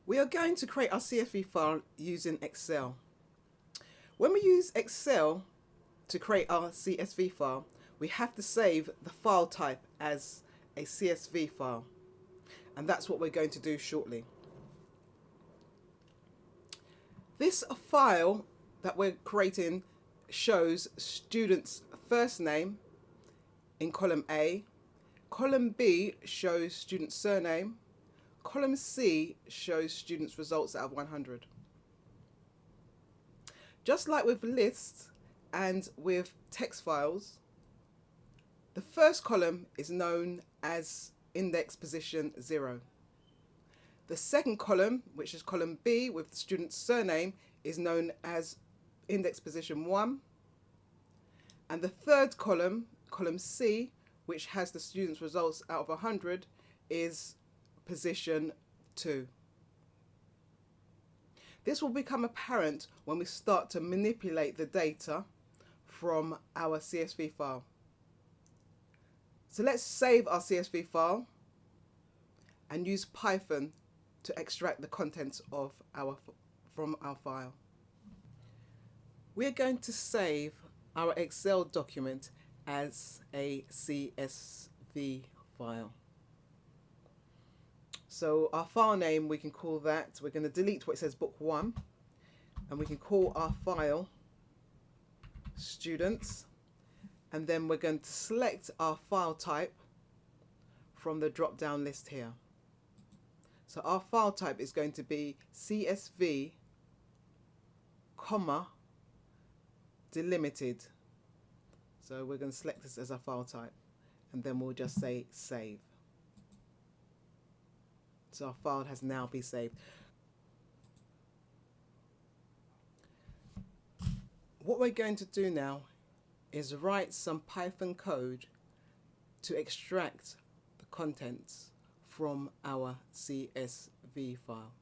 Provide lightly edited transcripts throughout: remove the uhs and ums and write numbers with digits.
We are going to create our CSV file using Excel. When we use Excel to create our CSV file, we have to save the file type as a CSV file, and that's what we're going to do shortly. This file that we're creating shows student's first name in column A, column B shows student's surname, column C shows student's results out of 100. Just like with lists and with text files, the first column is known as index position 0. The second column, which is column B with the student's surname, is known as index position 1. And the third column, column C, which has the student's results out of 100, is position 2. This will become apparent when we start to manipulate the data from our CSV file. So let's save our CSV file and use Python to extract the contents of from our file. We're going to save our Excel document as a CSV file. So our file name, we can call that, we're going to delete what it says book 1, and we can call our file students, and then we're going to select our file type from the drop down list here. So our file type is going to be CSV, comma, delimited. So we're going to select this as our file type, and then we'll just say save. So our file has now been saved. What we're going to do now is write some Python code to extract the contents from our CSV file.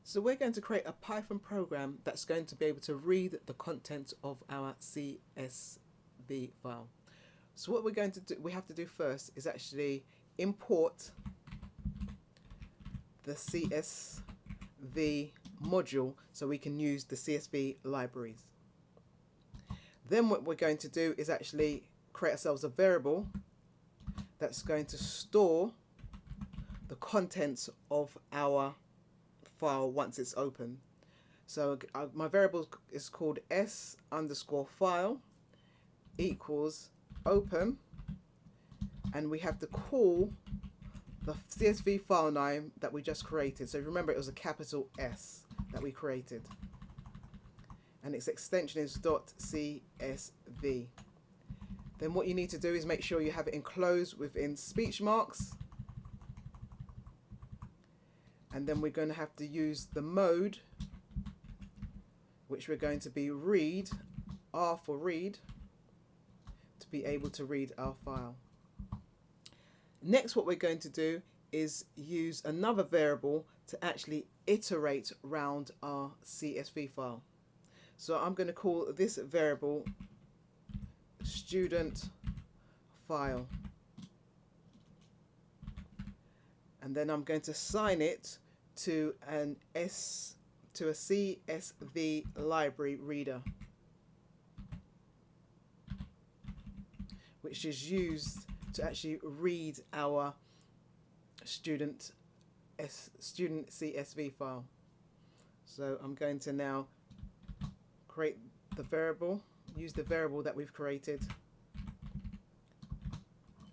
So we're going to create a Python program that's going to be able to read the content of our CSV file. So what we're going to do, we have to do first is actually import the CSV module so we can use the CSV libraries. Then what we're going to do is actually create ourselves a variable that's going to store the contents of our file once it's open. So my variable is called s_file equals open, and we have to call the CSV file name that we just created. So remember, it was a capital S that we created, and its extension is .csv. Then what you need to do is make sure you have it enclosed within speech marks, and then we're going to have to use the mode, which we're going to be read, R for read, to be able to read our file. Next, what we're going to do is use another variable to actually iterate round our CSV file. So I'm going to call this variable student file, and then I'm going to assign it to a CSV library reader, which is used to actually read our student CSV file. So I'm going to now create the variable, use the variable that we've created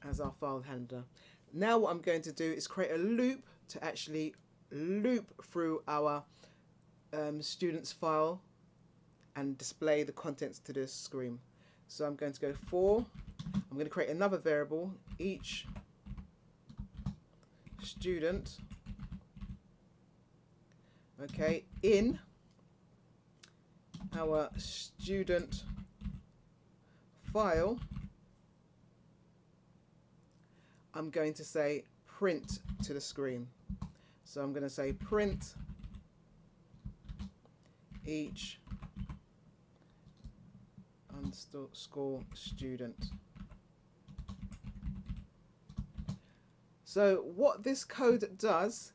as our file handler. Now what I'm going to do is create a loop to actually loop through our student's file and display the contents to the screen. So I'm going to go for, I'm going to create another variable, each student, okay, in our student file, I'm going to say print to the screen. So I'm going to say print each _ student. So what this code does,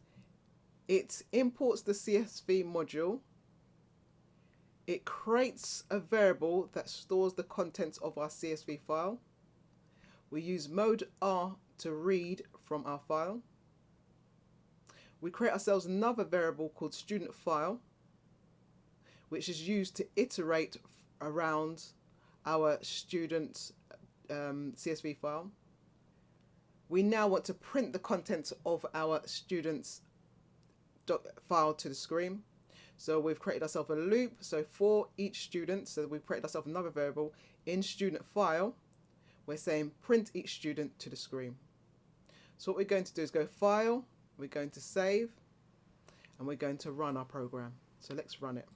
it imports the CSV module, it creates a variable that stores the contents of our CSV file. We use mode R to read from our file. We create ourselves another variable called student file, which is used to iterate around our student CSV file. We now want to print the contents of our student's file to the screen. So we've created ourselves a loop. So for each student, so we've created ourselves another variable in student file. We're saying print each student to the screen. So what we're going to do is go File, we're going to Save, and we're going to run our program. So let's run it.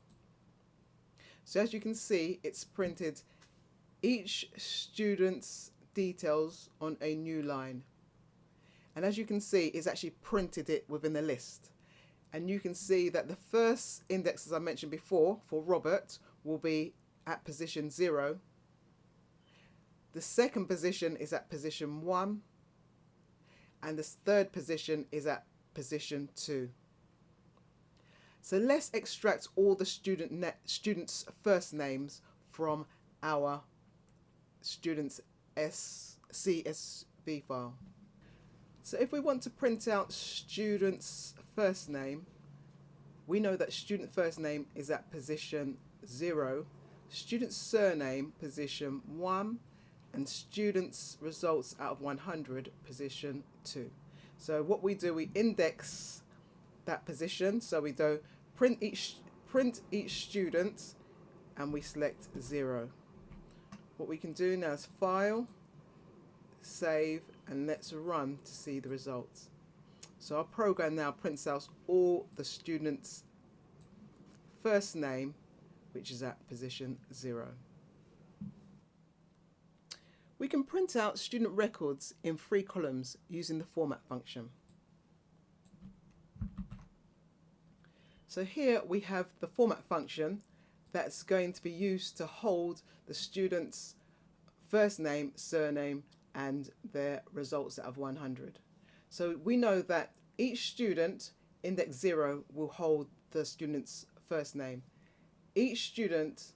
So as you can see, it's printed each student's details on a new line. And as you can see, it's actually printed it within the list. And you can see that the first index, as I mentioned before, for Robert will be at position 0. The second position is at position 1. And the third position is at position 2. So let's extract all the students' first names from our students' CSV file. So if we want to print out student's first name, we know that student first name is at position 0, student's surname position 1, and student's results out of 100 position 2. So what we do, we index that position. So we do print each student, and we select 0. What we can do now is File, Save, and let's run to see the results. So our program now prints out all the students' first name, which is at position 0. We can print out student records in 3 columns using the format function. So here we have the format function that's going to be used to hold the student's first name, surname, and their results out of 100. So we know that each student, index 0, will hold the student's first name. Each student,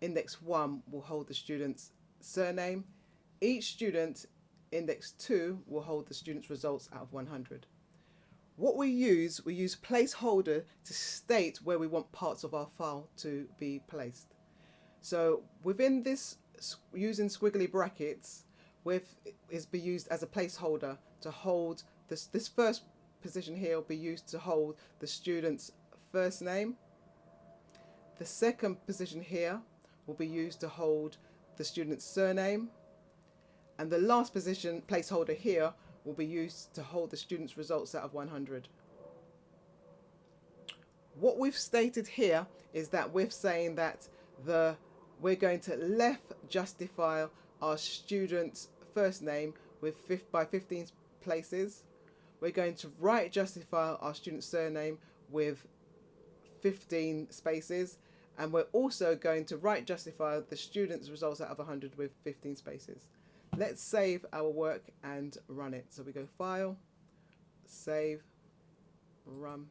index 1, will hold the student's surname. Each student, index 2, will hold the student's results out of 100. What we use placeholder to state where we want parts of our file to be placed. So within this, using squiggly brackets, is be used as a placeholder to hold this first position here will be used to hold the student's first name. The second position here will be used to hold the student's surname, and the last position placeholder here will be used to hold the student's results out of 100. What we've stated here is that we're saying that we're going to left justify our student's first name by 15 places. We're going to right justify our student's surname with 15 spaces, and we're also going to right justify the student's results out of 100 with 15 spaces. Let's save our work and run it. So we go File, Save, Run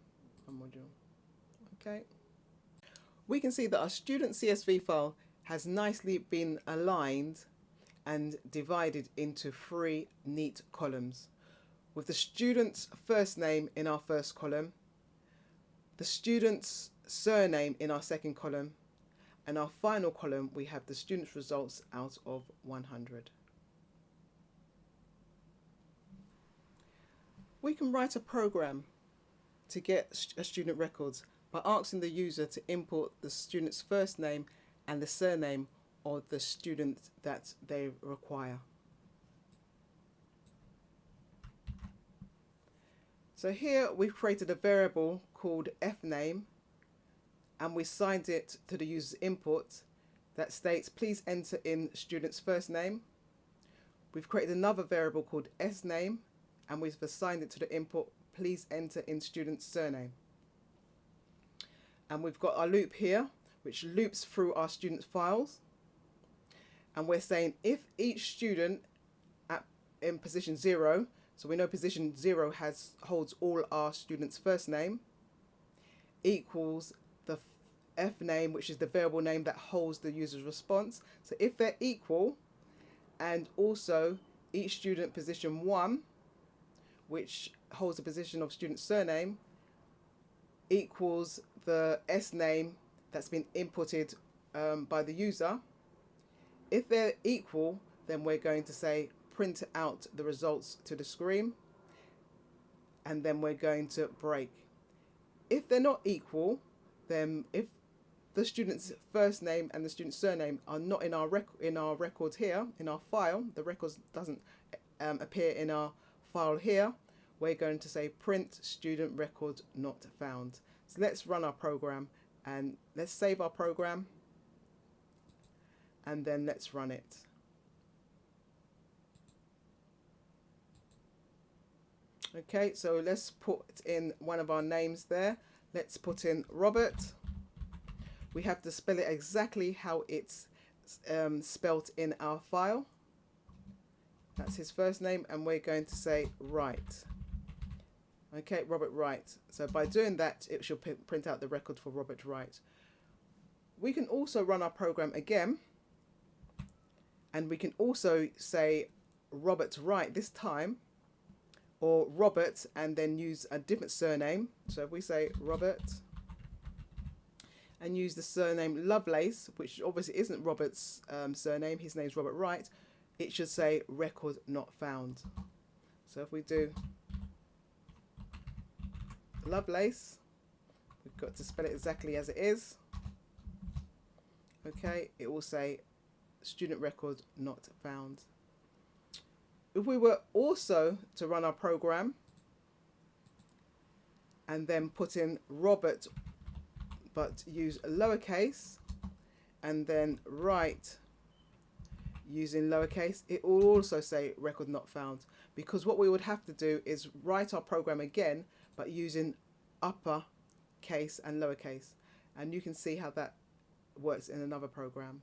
module. Okay. We can see that our student CSV file has nicely been aligned and divided into 3 neat columns, with the student's first name in our first column, the student's surname in our second column, and our final column we have the student's results out of 100. We can write a program to get a student records by asking the user to import the student's first name and the surname of the student that they require. So here we've created a variable called fname, and we assigned it to the user's input that states please enter in student's first name. We've created another variable called sname, and we've assigned it to the input please enter in student's surname. And we've got our loop here which loops through our students' files, and we're saying if each student in position 0, So we know position 0 holds all our students' first name, equals the f name, which is the variable name that holds the user's response. So if they're equal, and also each student position 1, which holds the position of student surname, equals the s name that's been inputted by the user. If they're equal, then we're going to say print out the results to the screen, and then we're going to break. If they're not equal, then if the student's first name and the student's surname are not in our records here, in our file, the records doesn't appear in our file here, we're going to say print student record not found. So let's run our program, and let's save our program, and then let's run it. Okay, so let's put in one of our names there. Let's put in Robert. We have to spell it exactly how it's spelt in our file. That's his first name, and we're going to say Wright. Okay, Robert Wright. So by doing that, it should print out the record for Robert Wright. We can also run our program again, and we can also say Robert Wright this time, or Robert, and then use a different surname. So if we say Robert and use the surname Lovelace, which obviously isn't Robert's surname, his name's Robert Wright, it should say record not found. So if we do Lovelace, we've got to spell it exactly as it is. Okay, it will say student record not found. If we were also to run our program and then put in Robert, but use lowercase, and then Wright using lowercase, it will also say record not found, because what we would have to do is write our program again, but using upper case and lowercase. And you can see how that works in another program.